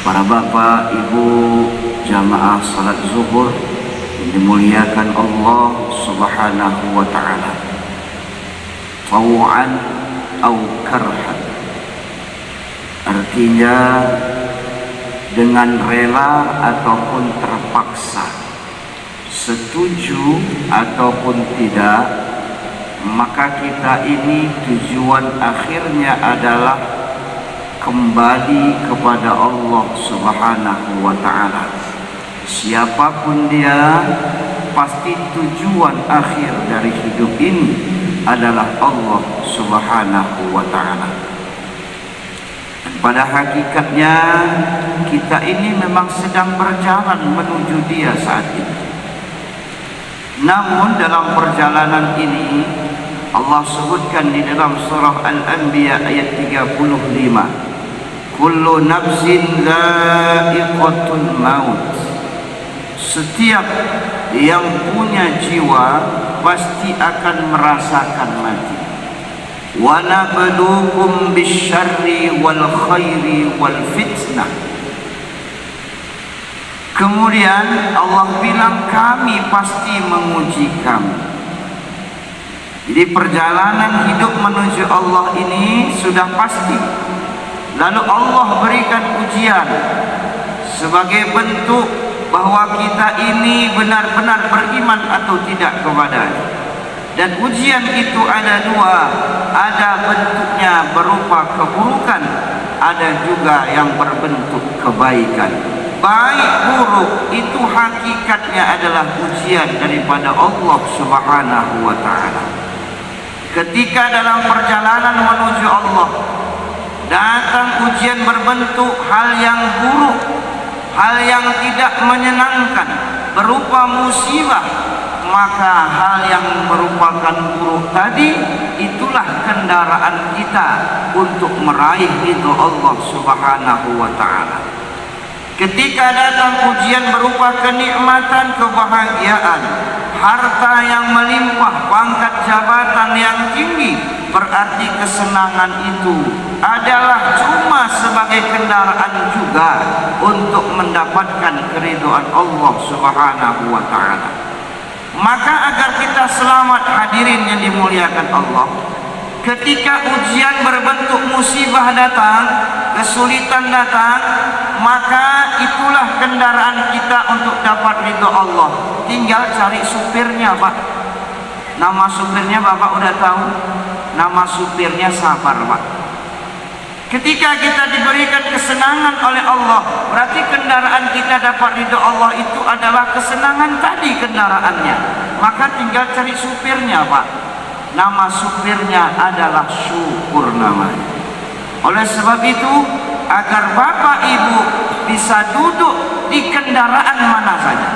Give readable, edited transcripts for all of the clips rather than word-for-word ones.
Para bapak, ibu, jamaah salat zuhur yang dimuliakan Allah Subhanahu wa ta'ala, taw'an au karhan, artinya dengan rela ataupun terpaksa, setuju ataupun tidak, maka kita ini tujuan akhirnya adalah kembali kepada Allah Subhanahu wa ta'ala. Siapapun dia, pasti tujuan akhir dari hidup ini adalah Allah Subhanahu wa ta'ala. Dan pada hakikatnya kita ini memang sedang berjalan menuju dia saat ini. Namun dalam perjalanan ini Allah sebutkan di dalam surah Al-Anbiya ayat 35, kullu nafsin dha'iqatul maut, setiap yang punya jiwa pasti akan merasakan mati. Wa nabluukum bisyarri wal khairi wal fitnah. Kemudian Allah bilang kami pasti menguji kamu. Jadi perjalanan hidup menuju Allah ini sudah pasti. Lalu Allah berikan ujian sebagai bentuk bahwa kita ini benar-benar beriman atau tidak kepadanya. Dan ujian itu ada dua, ada bentuknya berupa keburukan, ada juga yang berbentuk kebaikan. Baik buruk itu hakikatnya adalah ujian daripada Allah Subhanahu wa ta'ala. Ketika dalam perjalanan menuju Allah datang ujian berbentuk hal yang buruk, hal yang tidak menyenangkan, berupa musibah, maka hal yang merupakan buruk tadi itulah kendaraan kita untuk meraih ridho Allah Subhanahu wa ta'ala. Ketika datang ujian berupa kenikmatan, kebahagiaan, harta yang melimpah, pangkat jabatan yang tinggi, berarti kesenangan itu adalah cuma sebagai kendaraan juga untuk mendapatkan keridhaan Allah Subhanahu wa ta'ala. Maka agar kita selamat, hadirin yang dimuliakan Allah, ketika ujian berbentuk musibah datang, kesulitan datang, maka itulah kendaraan kita untuk dapat ridho Allah. Tinggal cari supirnya, Pak. Nama supirnya Bapak udah tahu? Nama supirnya sabar, Pak. Ketika kita diberikan kesenangan oleh Allah, berarti kendaraan kita dapat ridho Allah itu adalah kesenangan tadi kendaraannya. Maka tinggal cari supirnya, Pak. Nama supirnya adalah syukur namanya. Oleh sebab itu, agar Bapak Ibu bisa duduk di kendaraan mana saja.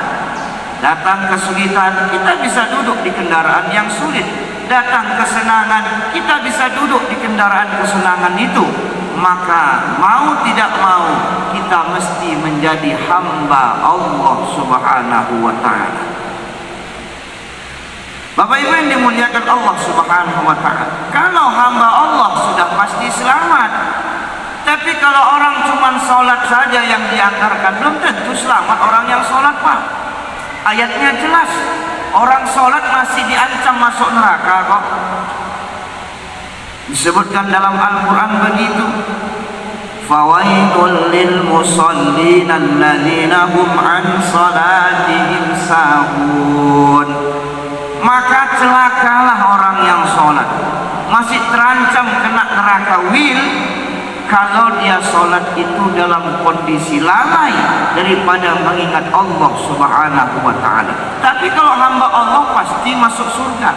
Datang kesulitan, kita bisa duduk di kendaraan yang sulit. Datang kesenangan, kita bisa duduk di kendaraan kesenangan itu. Maka mau tidak mau kita mesti menjadi hamba Allah Subhanahu wa ta'ala. Bapak Ibu yang dimuliakan Allah Subhanahu wa ta'ala, kalau hamba Allah sudah pasti selamat. Tapi kalau orang cuma sholat saja yang dianggarkan, belum tentu selamat orang yang sholat, Pak. Ayatnya jelas, orang sholat masih diancam masuk neraka kok. Disebutkan dalam Al-Quran begitu, fawailul lil musallin alladzina hum an salatihim sahun. Maka celakalah orang yang sholat, masih terancam kena neraka wil, kalau dia sholat itu dalam kondisi lalai daripada mengingat Allah Subhanahu wa ta'ala. Tapi kalau hamba Allah pasti masuk surga.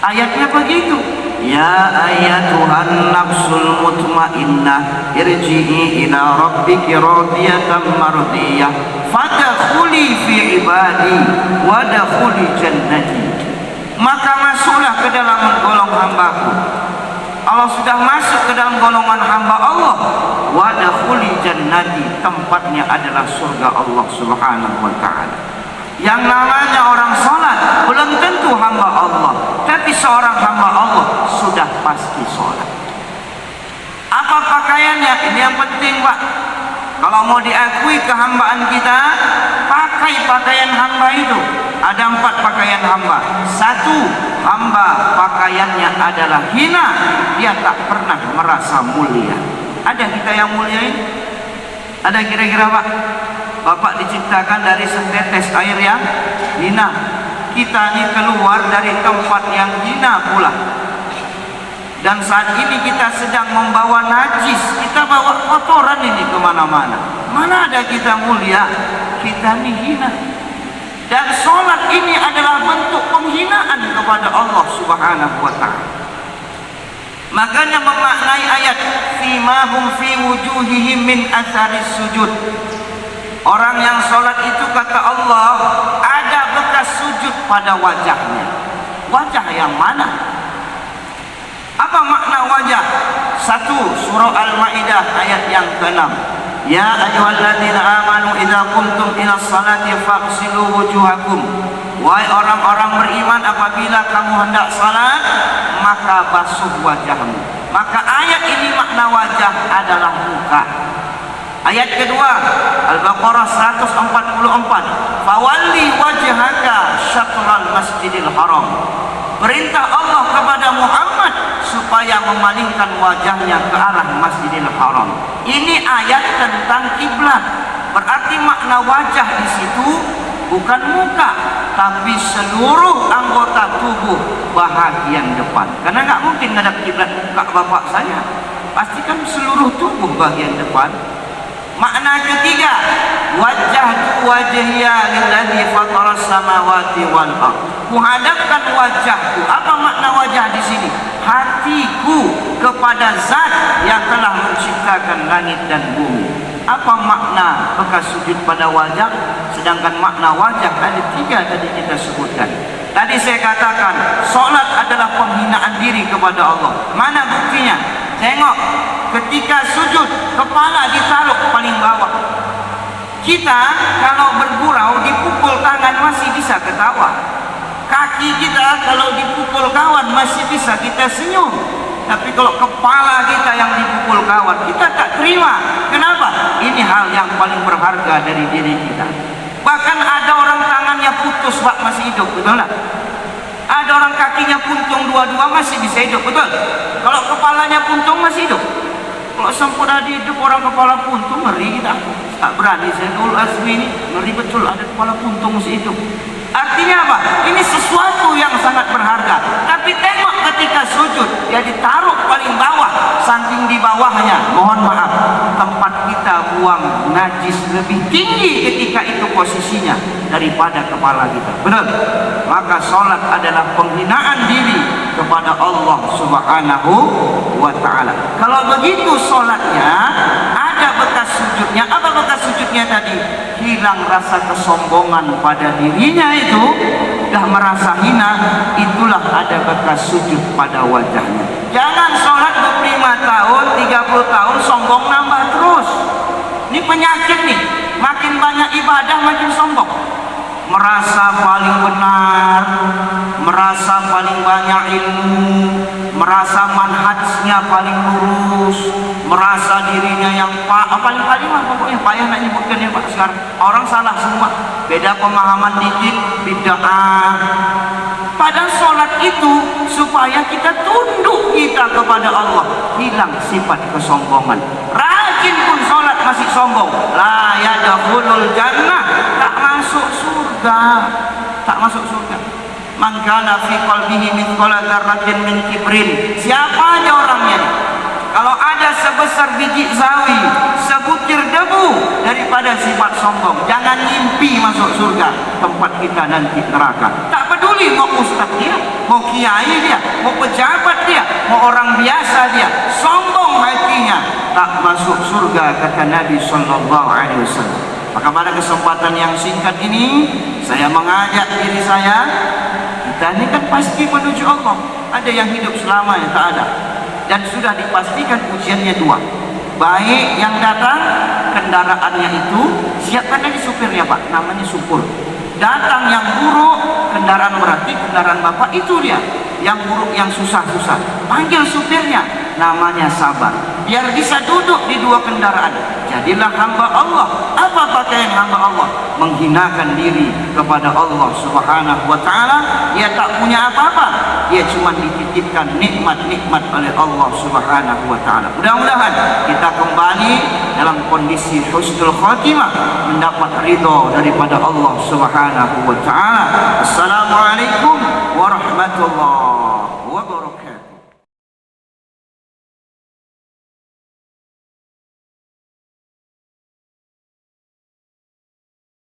Ayatnya begitu, ya ayatuhan nafsul mutmainnah irji'i ila rabbiki radiyatan mardiyah fadkhuli fi ibadi wadkhuli jannati. Maka masuklah ke dalam golongan hambaku. Allah sudah masuk ke dalam golongan hamba Allah, wadkhuli jannati, tempatnya adalah surga Allah Subhanahu wa ta'ala. Yang namanya orang sholat belum tentu hamba Allah, tapi seorang hamba Allah sudah pasti sholat. Apa pakaiannya? Ini yang penting, Pak. Kalau mau diakui kehambaan kita, pakai pakaian hamba itu. Ada 4 pakaian hamba. 1, hamba pakaiannya adalah hina, dia tak pernah merasa mulia. Ada kita yang mulia ini? Ada kira-kira Pak? Bapak diciptakan dari setetes air yang hina. Kita ini keluar dari tempat yang hina pula. Dan saat ini kita sedang membawa najis, kita bawa kotoran ini kemana-mana. Mana ada kita mulia? Kita ini hina. Dan sholat ini adalah bentuk penghinaan kepada Allah Subhanahu wa ta'ala. Makanya memaknai ayat fimahum fi wujuhihim min atharis sujud. Orang yang sholat itu kata Allah ada bekas sujud pada wajahnya. Wajah yang mana? Apa makna wajah? 1, surah Al-Maidah ayat yang ke-6. Ya ayyuhalladzina amanu idza qumtum ila sholati faghsilu wujuhakum. Wahai orang-orang beriman, apabila kamu hendak salat, maka basuh wajahmu. Maka ayat ini makna wajah adalah muka. Ayat kedua, Al-Baqarah 144. Fawalli wajhaka syatral masjidil haram. Perintah Allah kepada Muhammad supaya memalingkan wajahnya ke arah Masjidil Haram. Ini ayat tentang kiblat. Berarti makna wajah di situ bukan muka, tapi seluruh anggota tubuh bahagian depan. Karena nggak mungkin ngadap kiblat muka bapak saya. Pastikan seluruh tubuh bagian depan. Makna ketiga, wajjahtu wajhiya lilladzi fataras samawati wal ardh. Kuhadapkan wajahku. Apa makna wajah di sini? Hatiku kepada zat yang telah menciptakan langit dan bumi. Apa makna bekas sujud pada wajah? Sedangkan makna wajah ada 3 tadi kita sebutkan. Tadi saya katakan solat adalah penghinaan diri kepada Allah. Mana buktinya? Tengok, ketika sujud kepala ditaruh paling bawah. Kita kalau bergurau dipukul tangan masih bisa ketawa. Kaki kita kalau dipukul kawan masih bisa kita senyum. Tapi kalau kepala kita yang dipukul kawan, kita tak terima. Kenapa? Ini hal yang paling berharga dari diri kita. Bahkan ada orang tangannya putus Pak masih hidup, betul tak? Ada orang kakinya puntung dua-dua masih bisa hidup, betul? Kalau kepalanya puntung masih hidup. Kalau sempurna hidup orang kepala puntung, ngeri kita. Tak berani saya dulu Azmi ini, ngeri betul ada kepala puntung masih hidup. Artinya apa? Ini sesuatu yang sangat berharga. Tapi tengok ketika sujud, dia ditaruh paling bawah. Saking di bawahnya, mohon maaf, tempat kita buang najis lebih tinggi ketika itu posisinya daripada kepala kita. Benar? Maka sholat adalah penghinaan diri kepada Allah Subhanahu wa ta'ala. Kalau begitu sholatnya, ada bekas sujudnya. Apa bekas sujudnya tadi? Hilang rasa kesombongan pada dirinya itu, dah merasa hina, itulah ada bekas sujud pada wajahnya. Jangan sholat 25 tahun, 30 tahun sombong nambah terus. Ini penyakit nih, makin banyak ibadah makin sombong. Merasa paling benar, merasa paling banyak ilmu, merasa manhajnya paling lurus, merasa dirinya yang paling lah pokoknya payah nak nyebutkan ya Pak sekarang. Orang salah semua, beda pemahaman dikit, bid'ah. Padahal sholat itu supaya kita tunduk kita kepada Allah, hilang sifat kesombongan. Rajin pun sholat masih sombong, la yadkhulul jannah, tak masuk surga, tak masuk surga. Man kana fi qalbihi mithqala dzarratin min kibrin. Siapa aja orangnya nih? Kalau ada sebesar biji sawi, sebutir debu daripada sifat sombong, jangan ngimpi masuk surga. Tempat kita nanti neraka. Tak peduli mau ustaz dia, mau kiai dia, mau pejabat dia, mau orang biasa dia, sombong hatinya, tak masuk surga kata Nabi sallallahu alaihi wasallam. Maka pada kesempatan yang singkat ini, saya mengajak diri saya, kita ini kan pasti menuju Allah. Ada yang hidup selamanya, tak ada. Dan sudah dipastikan ujiannya 2. Baik yang datang kendaraannya itu, siapkan tadi supirnya Pak, namanya supur. Datang yang buruk, kendaraan berarti kendaraan Bapak itu dia. Yang buruk, yang susah-susah, panggil supirnya, namanya sabar. Biar bisa duduk di 2 kendaraan. jadilah hamba Allah. Apa pakaian hamba Allah? Menghinakan diri kepada Allah Subhanahu wa taala. Dia tak punya apa-apa, dia cuma dititipkan nikmat-nikmat oleh Allah Subhanahu wa taala. Mudah-mudahan kita kembali dalam kondisi husnul khatimah, mendapat ridha daripada Allah Subhanahu wa taala. Assalamualaikum warahmatullahi